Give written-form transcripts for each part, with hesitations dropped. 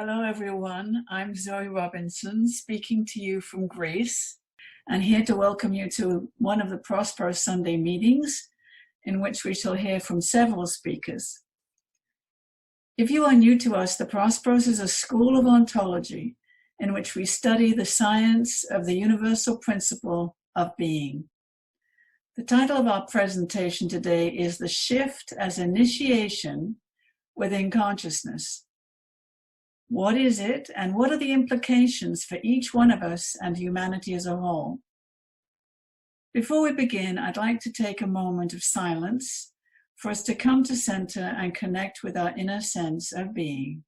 Hello, everyone. I'm Zoe Robinson, speaking to you from Greece, and here to welcome you to one of the Prosperos Sunday meetings, in which we shall hear from several speakers. If you are new to us, the Prosperos is a school of ontology in which we study the science of the universal principle of being. The title of our presentation today is The Shift as Initiation Within Consciousness. What is it, and what are the implications for each one of us and humanity as a whole? Before we begin, I'd like to take a moment of silence for us to come to center and connect with our inner sense of being.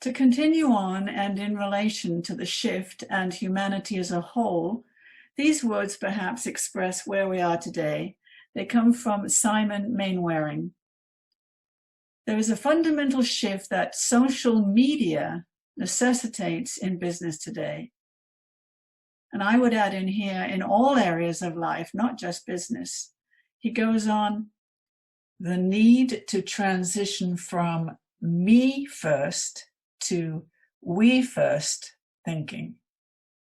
To continue on, and in relation to the shift and humanity as a whole, these words perhaps express where we are today. They come from Simon Mainwaring. There is a fundamental shift that social media necessitates in business today. And I would add in here, in all areas of life, not just business. He goes on, the need to transition from me first to we first thinking.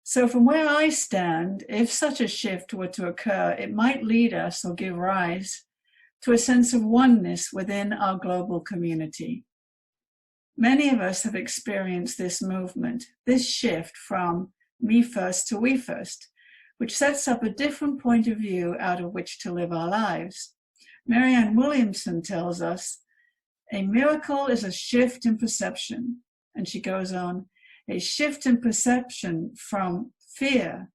So from where I stand, if such a shift were to occur, it might lead us or give rise to a sense of oneness within our global community. Many of us have experienced this movement, this shift from me first to we first, which sets up a different point of view out of which to live our lives. Marianne Williamson tells us, a miracle is a shift in perception. And she goes on, a shift in perception from fear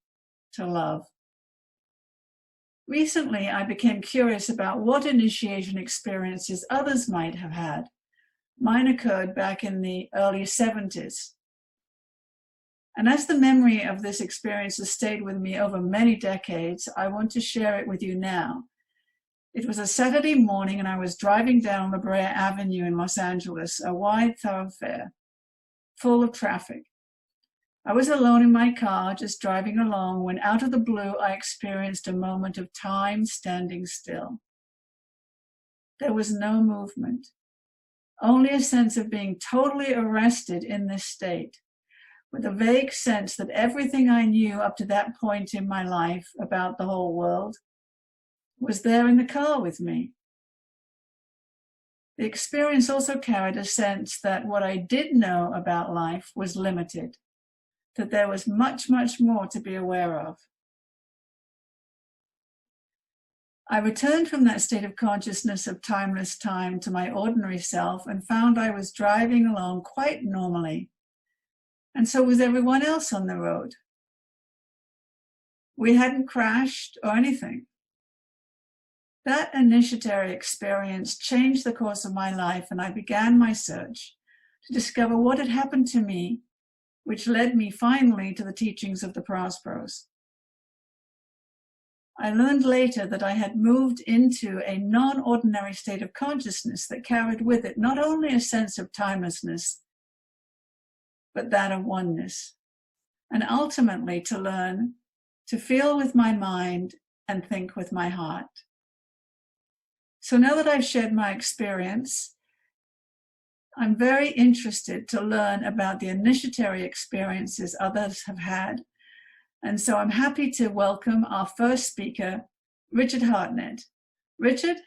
to love. Recently, I became curious about what initiation experiences others might have had. Mine occurred back in the early 70s. And as the memory of this experience has stayed with me over many decades, I want to share it with you now. It was a Saturday morning and I was driving down La Brea Avenue in Los Angeles, a wide thoroughfare, full of traffic. I was alone in my car, just driving along, when out of the blue I experienced a moment of time standing still. There was no movement, only a sense of being totally arrested in this state, with a vague sense that everything I knew up to that point in my life about the whole world was there in the car with me. The experience also carried a sense that what I did know about life was limited, that there was much, much more to be aware of. I returned from that state of consciousness of timeless time to my ordinary self and found I was driving along quite normally, and so was everyone else on the road. We hadn't crashed or anything. That initiatory experience changed the course of my life, and I began my search to discover what had happened to me, which led me finally to the teachings of the Prosperos. I learned later that I had moved into a non-ordinary state of consciousness that carried with it not only a sense of timelessness, but that of oneness, and ultimately to learn to feel with my mind and think with my heart. So now that I've shared my experience, I'm very interested to learn about the initiatory experiences others have had. And so I'm happy to welcome our first speaker, Richard Hartnett. Richard?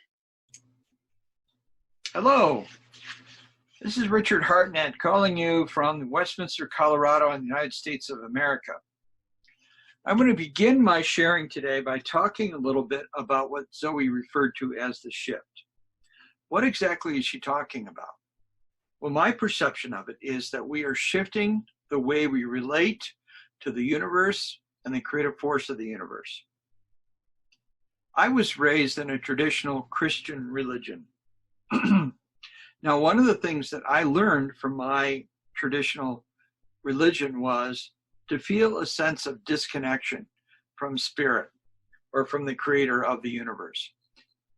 Hello, this is Richard Hartnett calling you from Westminster, Colorado in the United States of America. I'm going to begin my sharing today by talking a little bit about what Zoe referred to as the shift. What exactly is she talking about? Well, my perception of it is that we are shifting the way we relate to the universe and the creative force of the universe. I was raised in a traditional Christian religion. Now, one of the things that I learned from my traditional religion was to feel a sense of disconnection from spirit or from the creator of the universe.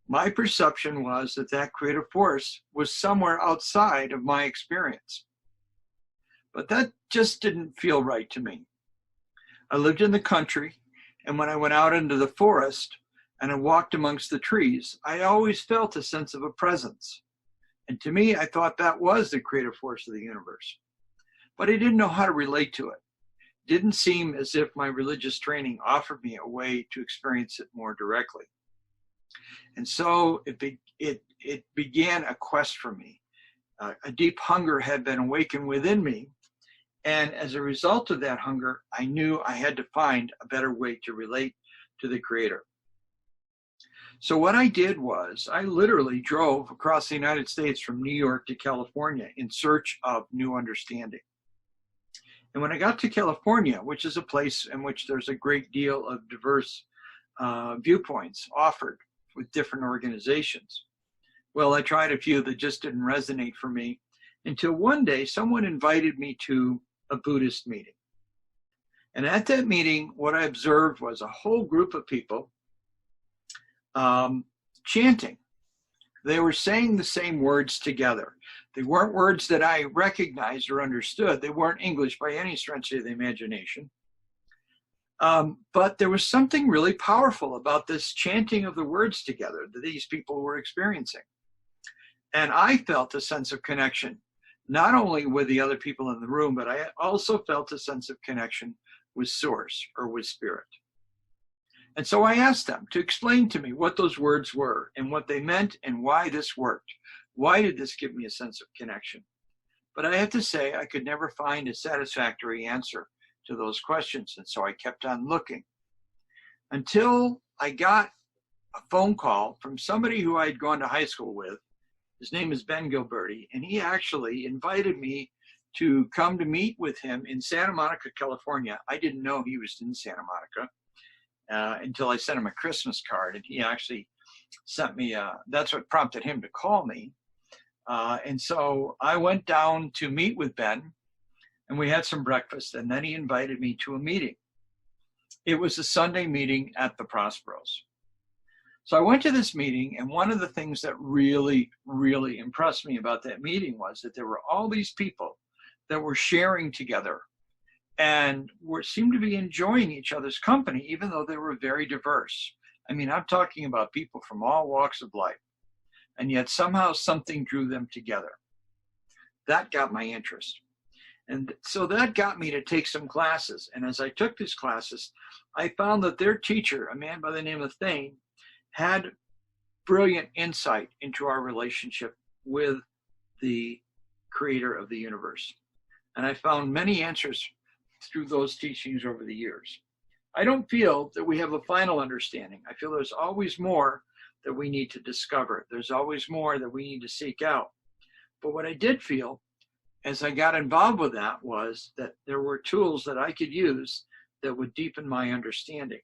My perception was that that creative force was somewhere outside of my experience. but that just didn't feel right to me. I lived in the country, and when I went out into the forest and I walked amongst the trees, I always felt a sense of a presence. And to me, I thought that was the creative force of the universe. But I didn't know how to relate to it. It didn't seem as if my religious training offered me a way to experience it more directly. And so it began a quest for me. A deep hunger had been awakened within me. And as a result of that hunger, I knew I had to find a better way to relate to the Creator. So what I did was I literally drove across the United States from New York to California in search of new understanding. And when I got to California, which is a place in which there's a great deal of diverse viewpoints offered with different organizations, well, I tried a few that just didn't resonate for me until one day someone invited me to a Buddhist meeting. And at that meeting, what I observed was a whole group of people chanting. They were saying the same words together. They weren't words that I recognized or understood. They weren't English by any stretch of the imagination. But there was something really powerful about this chanting of the words together that these people were experiencing. And I felt a sense of connection, not only with the other people in the room, but I also felt a sense of connection with Source or with Spirit. And so I asked them to explain to me what those words were and what they meant and why this worked. Why did this give me a sense of connection? But I have to say, I could never find a satisfactory answer to those questions. And so I kept on looking until I got a phone call from somebody who I'd gone to high school with. His name is Ben Gilberti, and he actually invited me to come to meet with him in Santa Monica, California. I didn't know he was in Santa Monica until I sent him a Christmas card, and he actually sent me, that's what prompted him to call me. And so I went down to meet with Ben, and we had some breakfast, and then he invited me to a meeting. It was a Sunday meeting at the Prosperos. So I went to this meeting, and one of the things that really, really impressed me about that meeting was that there were all these people that were sharing together and seemed to be enjoying each other's company, even though they were very diverse. I mean, I'm talking about people from all walks of life, and yet somehow something drew them together. That got my interest. And so that got me to take some classes. And as I took these classes, I found that their teacher, a man by the name of Thane, had brilliant insight into our relationship with the Creator of the universe. And I found many answers through those teachings over the years. I don't feel that we have a final understanding. I feel there's always more that we need to discover. There's always more that we need to seek out. But what I did feel as I got involved with that was that there were tools that I could use that would deepen my understanding.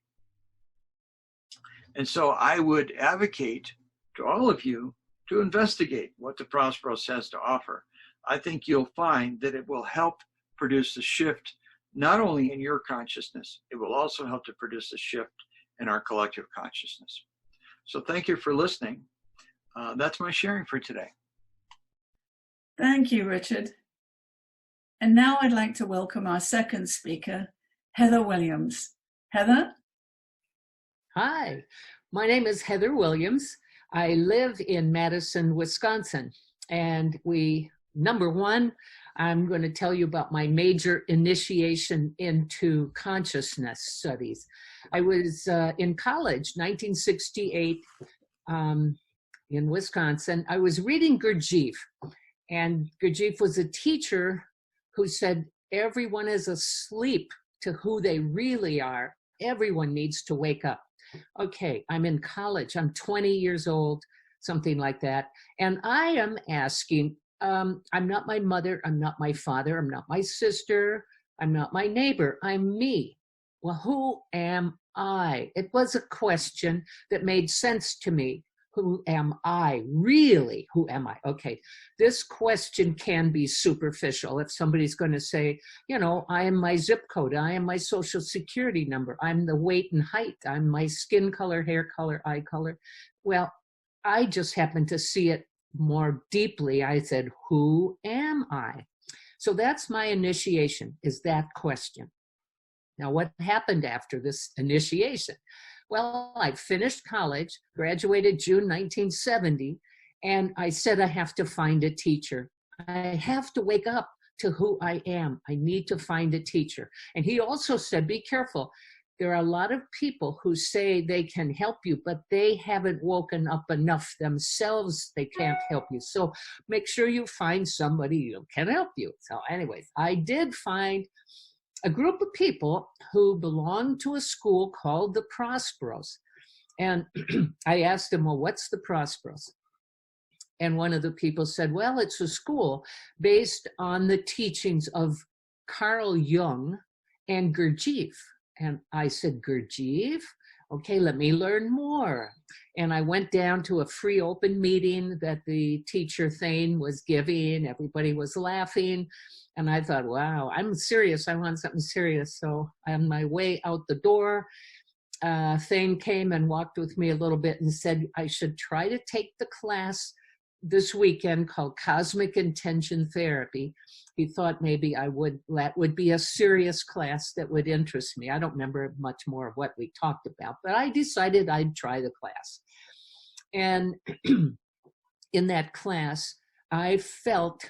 And so I would advocate to all of you to investigate what the Prosperos has to offer. I think you'll find that it will help produce a shift, not only in your consciousness, it will also help to produce a shift in our collective consciousness. So thank you for listening. That's my sharing for today. Thank you, Richard. And now I'd like to welcome our second speaker, Heather Williams. Heather? Hi, my name is Heather Williams. I live in Madison, Wisconsin. And number one, I'm going to tell you about my major initiation into consciousness studies. I was in college, 1968, in Wisconsin. I was reading Gurdjieff, and Gurdjieff was a teacher who said, everyone is asleep to who they really are. Everyone needs to wake up. Okay, I'm in college. I'm 20 years old, something like that. And I am asking, I'm not my mother, I'm not my father, I'm not my sister, I'm not my neighbor, I'm me. Well, who am I? It was a question that made sense to me. Who am I? Really, who am I? Okay, this question can be superficial. If somebody's going to say, you know, I am my zip code, I am my social security number, I'm the weight and height, I'm my skin color, hair color, eye color. Well, I just happen to see it more deeply. I said, who am I? So that's my initiation, is that question. Now, what happened after this initiation? Well, I finished college, graduated June 1970, and I said, I have to find a teacher. I have to wake up to who I am. I need to find a teacher. And he also said, be careful. There are a lot of people who say they can help you, but they haven't woken up enough themselves. They can't help you. So make sure you find somebody who can help you. So anyways, I did find a group of people who belonged to a school called the Prosperos. And I asked them, well, what's the Prosperos? And one of the people said, well, it's a school based on the teachings of Carl Jung and Gurdjieff. And I said, Gurdjieff? Okay, let me learn more. And I went down to a free open meeting that the teacher Thane was giving. Everybody was laughing. And I thought, wow, I'm serious. I want something serious. So on my way out the door, Thane came and walked with me a little bit and said I should try to take the class this weekend called Cosmic Intention Therapy. He thought maybe that would be a serious class that would interest me. I don't remember much more of what we talked about, but I decided I'd try the class. And in that class, I felt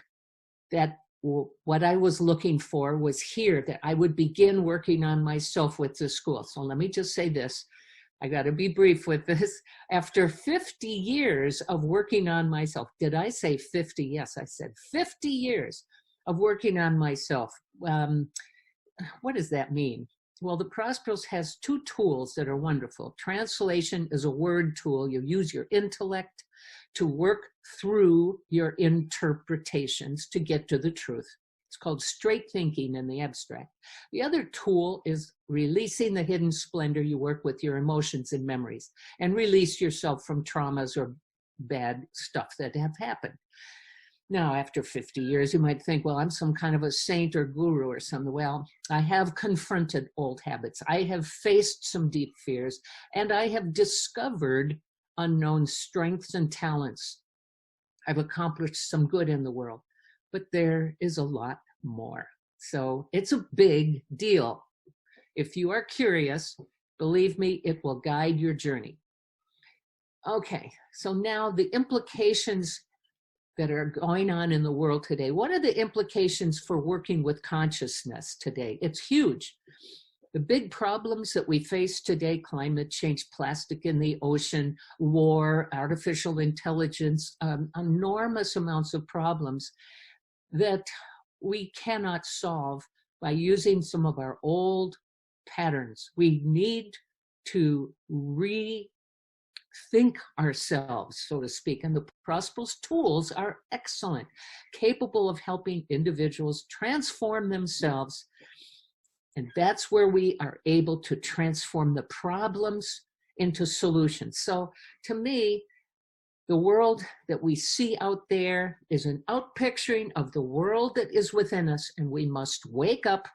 that what I was looking for was here, that I would begin working on myself with the school. So let me just say this. I got to be brief with this. After 50 years of working on myself, did I say 50? Yes, I said 50 years of working on myself. What does that mean? Well, the Prosperos has two tools that are wonderful. Translation is a word tool. You use your intellect to work through your interpretations to get to the truth. It's called straight thinking in the abstract. The other tool is releasing the hidden splendor. You work with your emotions and memories and release yourself from traumas or bad stuff that have happened. Now, after 50 years, you might think, well, I'm some kind of a saint or guru or something. Well, I have confronted old habits. I have faced some deep fears, and I have discovered unknown strengths and talents. I've accomplished some good in the world, but there is a lot more. So it's a big deal. If you are curious, believe me, it will guide your journey. Okay, so now the implications that are going on in the world today. What are the implications for working with consciousness today? It's huge. The big problems that we face today, climate change, plastic in the ocean, war, artificial intelligence, enormous amounts of problems that we cannot solve by using some of our old patterns. We need to rethink ourselves, so to speak. And the Prosperos tools are excellent, capable of helping individuals transform themselves. And that's where we are able to transform the problems into solutions. So to me, the world that we see out there is an outpicturing of the world that is within us, and we must wake up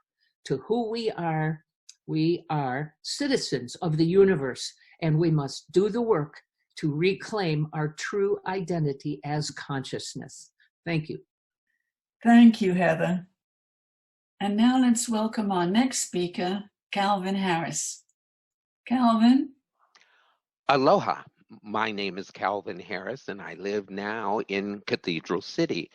to who we are. We are citizens of the universe, and we must do the work to reclaim our true identity as consciousness. Thank you. Thank you, Heather. And now let's welcome our next speaker, Calvin Harris. Calvin? Aloha. My name is Calvin Harris, and I live now in Cathedral City,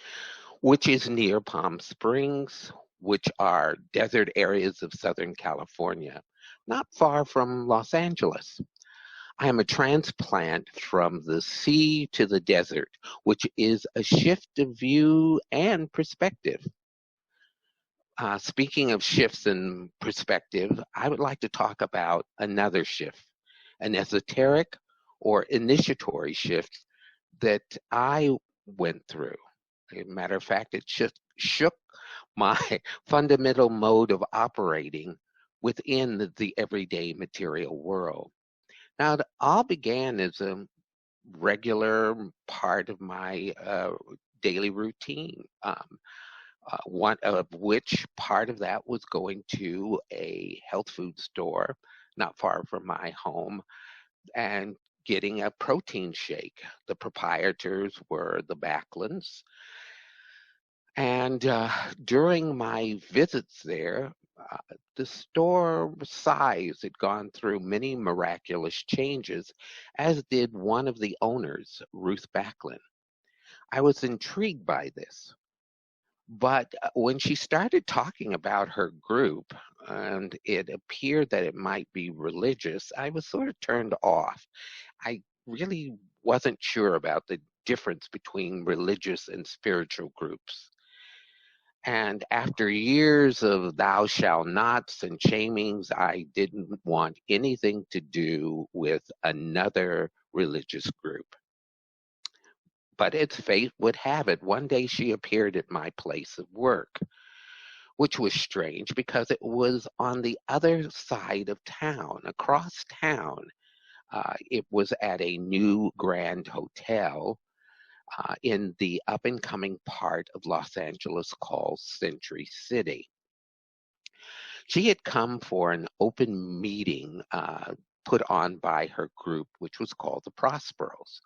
which is near Palm Springs, which are desert areas of Southern California, not far from Los Angeles. I am a transplant from the sea to the desert, which is a shift of view and perspective. Speaking of shifts in perspective, I would like to talk about another shift, an esoteric or initiatory shift that I went through. As a matter of fact, it shook my fundamental mode of operating within the everyday material world. Now, it all began as a regular part of my daily routine. One of which part of that was going to a health food store not far from my home and getting a protein shake. The proprietors were the Backlunds. And during my visits there, the store size had gone through many miraculous changes, as did one of the owners, Ruth Backlund. I was intrigued by this. But when she started talking about her group, and it appeared that it might be religious, I was sort of turned off. I really wasn't sure about the difference between religious and spiritual groups. And after years of thou shalt nots and shamings, I didn't want anything to do with another religious group. But as fate would have it, one day she appeared at my place of work, which was strange because it was on the other side of town, across town. It was at a new grand hotel in the up-and-coming part of Los Angeles called Century City. She had come for an open meeting put on by her group, which was called the Prosperos.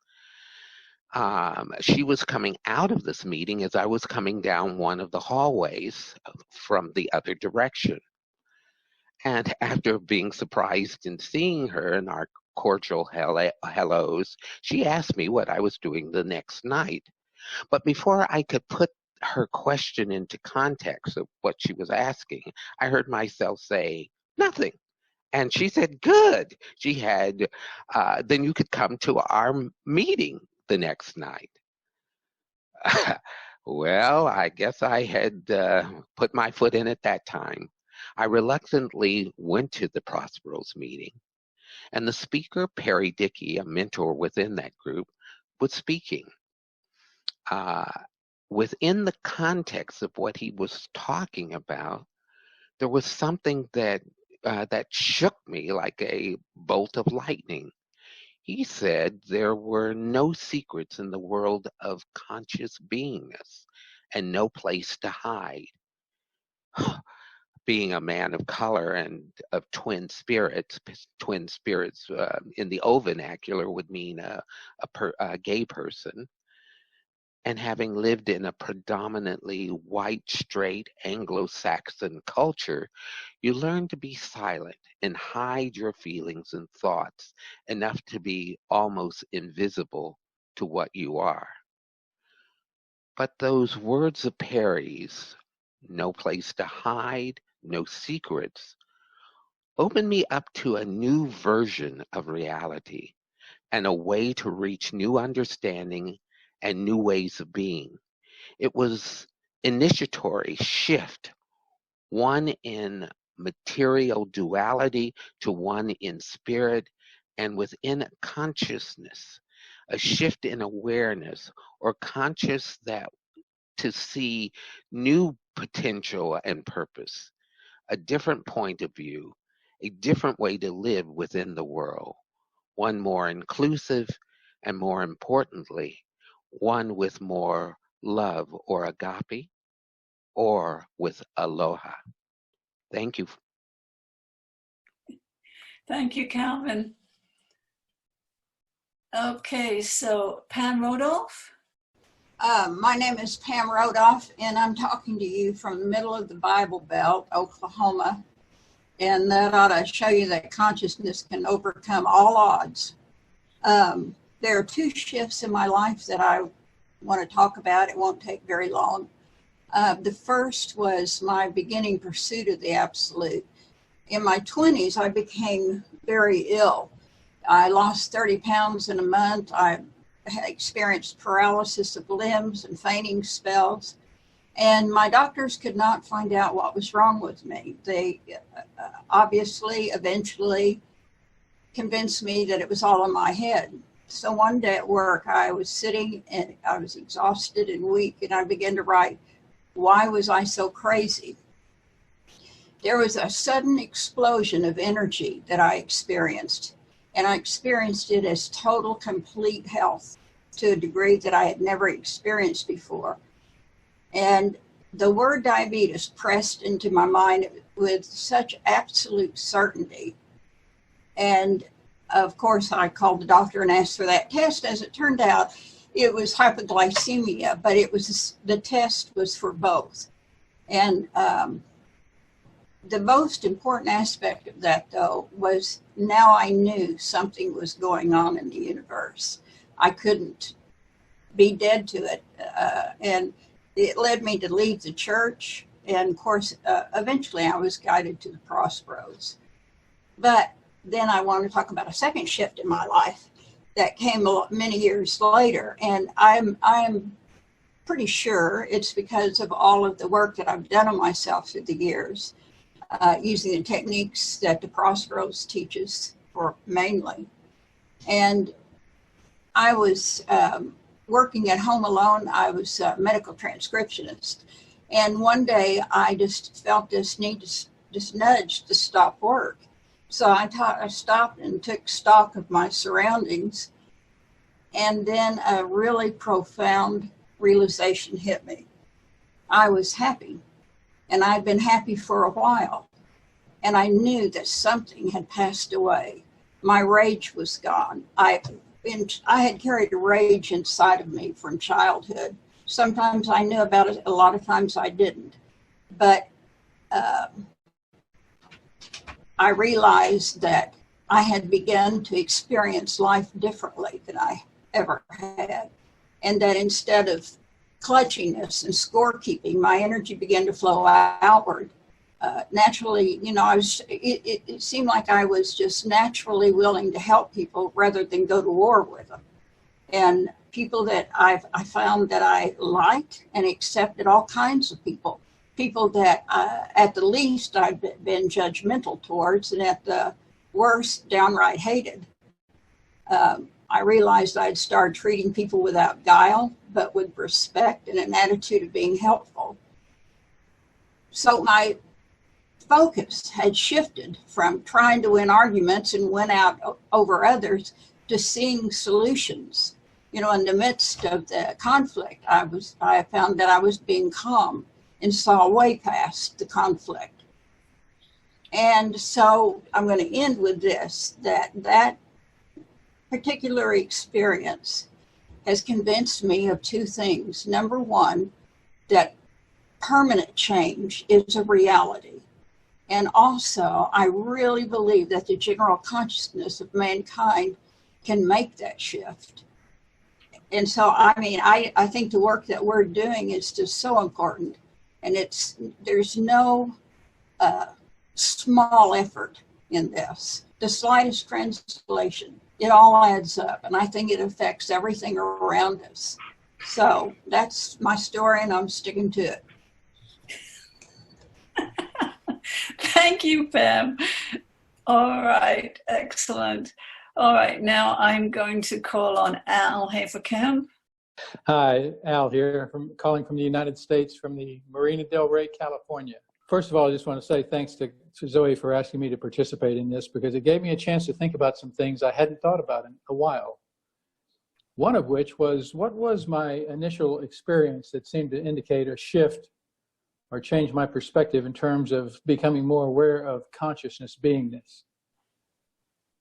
She was coming out of this meeting as I was coming down one of the hallways from the other direction. And after being surprised in seeing her and our cordial hellos, she asked me what I was doing the next night. But before I could put her question into context of what she was asking, I heard myself say, nothing. And she said, good. She had, then you could come to our meeting the next night. Well, I guess I had put my foot in at that time. I reluctantly went to the Prosperos meeting, and the speaker, Perry Dickey, a mentor within that group, was speaking. Within the context of what he was talking about, there was something that shook me like a bolt of lightning. He said there were no secrets in the world of conscious beingness and no place to hide. Being a man of color and of twin spirits in the old vernacular would mean a gay person. And having lived in a predominantly white, straight, Anglo-Saxon culture, you learn to be silent and hide your feelings and thoughts enough to be almost invisible to what you are. But those words of Perry's, no place to hide, no secrets, open me up to a new version of reality and a way to reach new understanding and new ways of being. It was initiatory shift, one in material duality to one in spirit, and within consciousness, a shift in awareness or conscious that to see new potential and purpose, a different point of view, a different way to live within the world, one more inclusive, and more importantly, one with more love or agape, or with aloha. Thank you. Thank you, Calvin. Okay, so Pam Rodolph. My name is Pam Rodolph, and I'm talking to you from the middle of the Bible Belt, Oklahoma. And that ought to show you that consciousness can overcome all odds. There are two shifts in my life that I want to talk about. It won't take very long. The first was my beginning pursuit of the absolute. In my 20s, I became very ill. I lost 30 pounds in a month. I had experienced paralysis of limbs and fainting spells. And my doctors could not find out what was wrong with me. They obviously eventually convinced me that it was all in my head. So one day at work, I was sitting and I was exhausted and weak, and I began to write, why was I so crazy? There was a sudden explosion of energy that I experienced, and I experienced it as total, complete health to a degree that I had never experienced before. And the word diabetes pressed into my mind with such absolute certainty. And of course, I called the doctor and asked for that test. As it turned out, it was hypoglycemia, but the test was for both. And the most important aspect of that, though, was now I knew something was going on in the universe. I couldn't be dead to it. And it led me to leave the church. And of course, eventually I was guided to the Prosperos. But then I want to talk about a second shift in my life that came many years later. And I'm pretty sure it's because of all of the work that I've done on myself through the years, using the techniques that the Prosperos teaches for mainly. And I was working at home alone. I was a medical transcriptionist. And one day I just felt this need, this nudge to stop work. So I stopped and took stock of my surroundings. And then a really profound realization hit me. I was happy, and I'd been happy for a while. And I knew that something had passed away. My rage was gone. I had carried a rage inside of me from childhood. Sometimes I knew about it, a lot of times I didn't. But I realized that I had begun to experience life differently than I ever had. And that instead of clutchiness and scorekeeping, my energy began to flow outward. Naturally, you know, it seemed like I was just naturally willing to help people rather than go to war with them. And people that I found that I liked and accepted, all kinds of people that at the least I'd been judgmental towards, and at the worst downright hated. I realized I'd started treating people without guile, but with respect and an attitude of being helpful. So my focus had shifted from trying to win arguments and win out over others to seeing solutions. You know, in the midst of the conflict, I found that I was being calm and saw way past the conflict. And so I'm going to end with this, that particular experience has convinced me of two things. Number one, that permanent change is a reality. And also, I really believe that the general consciousness of mankind can make that shift. And so, I mean, I think the work that we're doing is just so important. And there's no small effort in this. The slightest translation, it all adds up. And I think it affects everything around us. So that's my story, and I'm sticking to it. Thank you, Pam. All right, excellent. All right, now I'm going to call on Al Haferkamp. Hi, Al here, calling from the United States, from the Marina del Rey, California. First of all, I just want to say thanks to Zoe for asking me to participate in this, because it gave me a chance to think about some things I hadn't thought about in a while. One of which was, what was my initial experience that seemed to indicate a shift or change my perspective in terms of becoming more aware of consciousness beingness.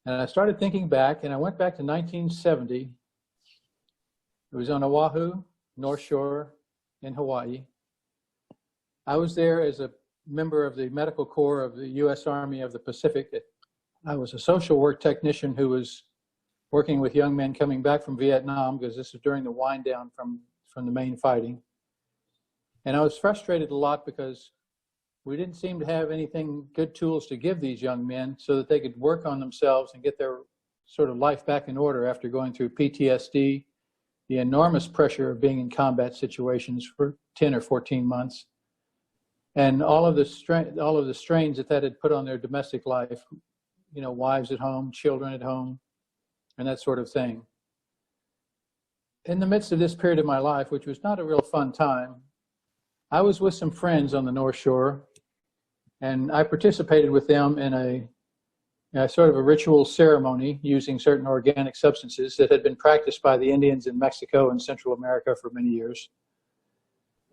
And I started thinking back, and I went back to 1970. It was on Oahu, North Shore in Hawaii. I was there as a member of the Medical Corps of the U.S. Army of the Pacific. I was a social work technician who was working with young men coming back from Vietnam, because this was during the wind down from the main fighting. And I was frustrated a lot because we didn't seem to have anything, good tools to give these young men so that they could work on themselves and get their sort of life back in order after going through PTSD, the enormous pressure of being in combat situations for 10 or 14 months, and all of the strains that had put on their domestic life, you know, wives at home, children at home, and that sort of thing. In the midst of this period of my life, which was not a real fun time, I was with some friends on the North Shore, and I participated with them in a sort of a ritual ceremony using certain organic substances that had been practiced by the Indians in Mexico and Central America for many years.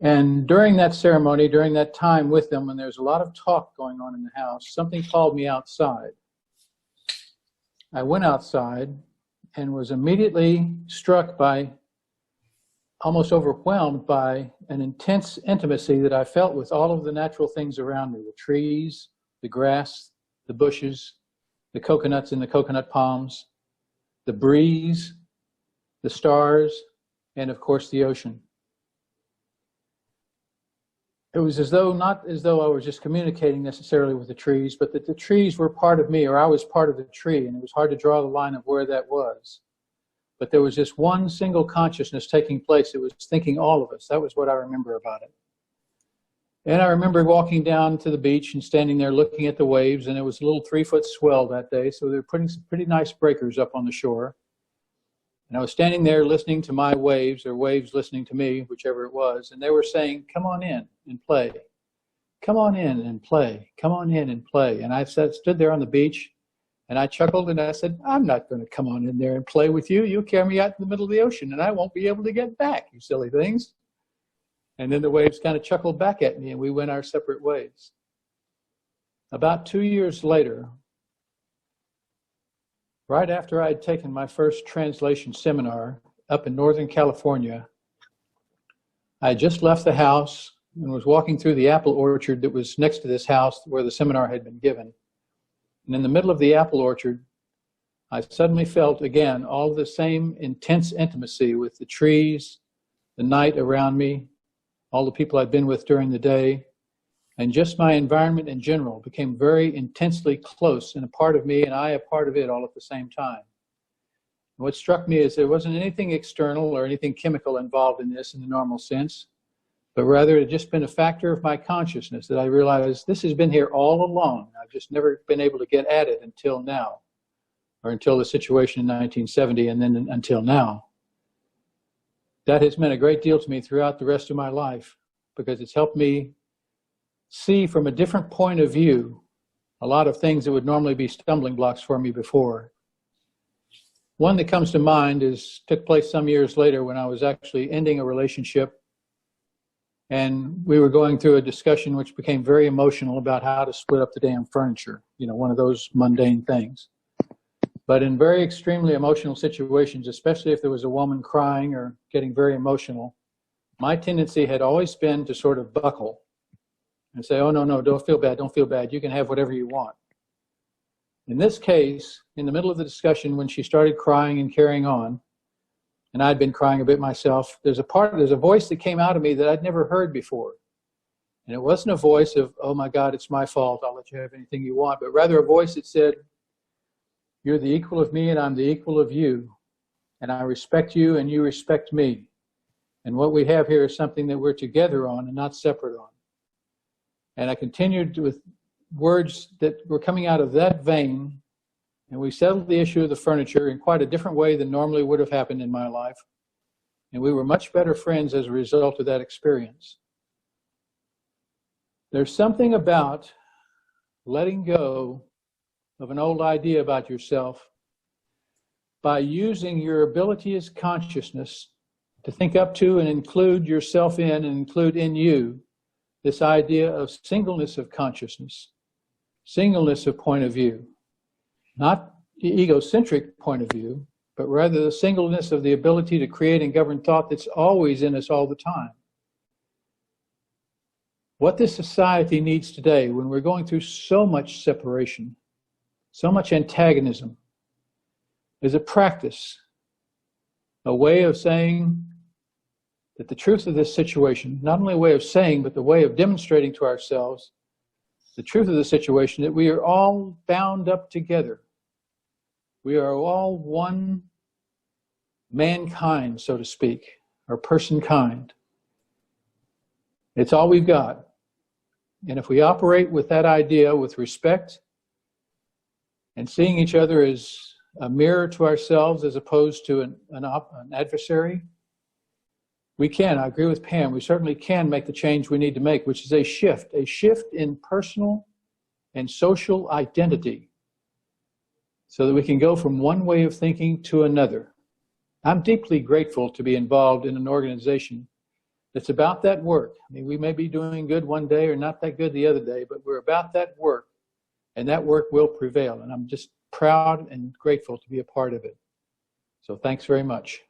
And during that ceremony, during that time with them, when there was a lot of talk going on in the house, something called me outside. I went outside and was immediately struck by almost overwhelmed by an intense intimacy that I felt with all of the natural things around me, the trees, the grass, the bushes, the coconuts and the coconut palms, the breeze, the stars, and of course the ocean. It was not as though I was just communicating necessarily with the trees, but that the trees were part of me, or I was part of the tree, and it was hard to draw the line of where that was. But there was just one single consciousness taking place. It was thinking all of us. That was what I remember about it. And I remember walking down to the beach and standing there looking at the waves, and it was a little 3-foot swell that day, so they were putting some pretty nice breakers up on the shore. And I was standing there listening to my waves, or waves listening to me, whichever it was, and they were saying, "Come on in and play. Come on in and play. Come on in and play." And I stood there on the beach, and I chuckled, and I said, "I'm not going to come on in there and play with you. You carry me out in the middle of the ocean, and I won't be able to get back, you silly things." And then the waves kind of chuckled back at me, and we went our separate ways. About 2 years later, right after I had taken my first translation seminar up in Northern California, I had just left the house and was walking through the apple orchard that was next to this house where the seminar had been given. And in the middle of the apple orchard, I suddenly felt again all the same intense intimacy with the trees, the night around me, all the people I'd been with during the day, and just my environment in general became very intensely close and a part of me, and I a part of it all at the same time. And what struck me is there wasn't anything external or anything chemical involved in this in the normal sense, but rather it had just been a factor of my consciousness that I realized this has been here all along. I've just never been able to get at it until now, or until the situation in 1970, and then until now. That has meant a great deal to me throughout the rest of my life, because it's helped me see from a different point of view a lot of things that would normally be stumbling blocks for me before. One that comes to mind took place some years later when I was actually ending a relationship, and we were going through a discussion which became very emotional about how to split up the damn furniture, one of those mundane things. But in very extremely emotional situations, especially if there was a woman crying or getting very emotional, my tendency had always been to sort of buckle and say, "Oh, no, don't feel bad. You can have whatever you want." In this case, in the middle of the discussion, when she started crying and carrying on, and I'd been crying a bit myself, there's a voice that came out of me that I'd never heard before. And it wasn't a voice of, "Oh my God, it's my fault. I'll let you have anything you want," but rather a voice that said, "You're the equal of me and I'm the equal of you. And I respect you and you respect me. And what we have here is something that we're together on and not separate on." And I continued with words that were coming out of that vein, and we settled the issue of the furniture in quite a different way than normally would have happened in my life. And we were much better friends as a result of that experience. There's something about letting go of an old idea about yourself by using your ability as consciousness to think up to and include yourself in and include in you this idea of singleness of consciousness, singleness of point of view, not the egocentric point of view, but rather the singleness of the ability to create and govern thought that's always in us all the time. What this society needs today, when we're going through so much separation, so much antagonism, is a practice, a way of saying that the truth of this situation, not only a way of saying, but the way of demonstrating to ourselves the truth of the situation, that we are all bound up together. We are all one mankind, so to speak, or person kind. It's all we've got. And if we operate with that idea, with respect, and seeing each other as a mirror to ourselves as opposed to an adversary, we can. I agree with Pam. We certainly can make the change we need to make, which is a shift in personal and social identity, so that we can go from one way of thinking to another. I'm deeply grateful to be involved in an organization that's about that work. I mean, we may be doing good one day or not that good the other day, but we're about that work, and that work will prevail. And I'm just proud and grateful to be a part of it. So thanks very much.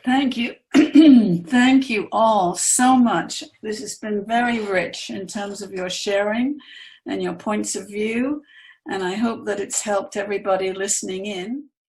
Thank you. Thank you all so much. This has been very rich in terms of your sharing and your points of view. And I hope that it's helped everybody listening in.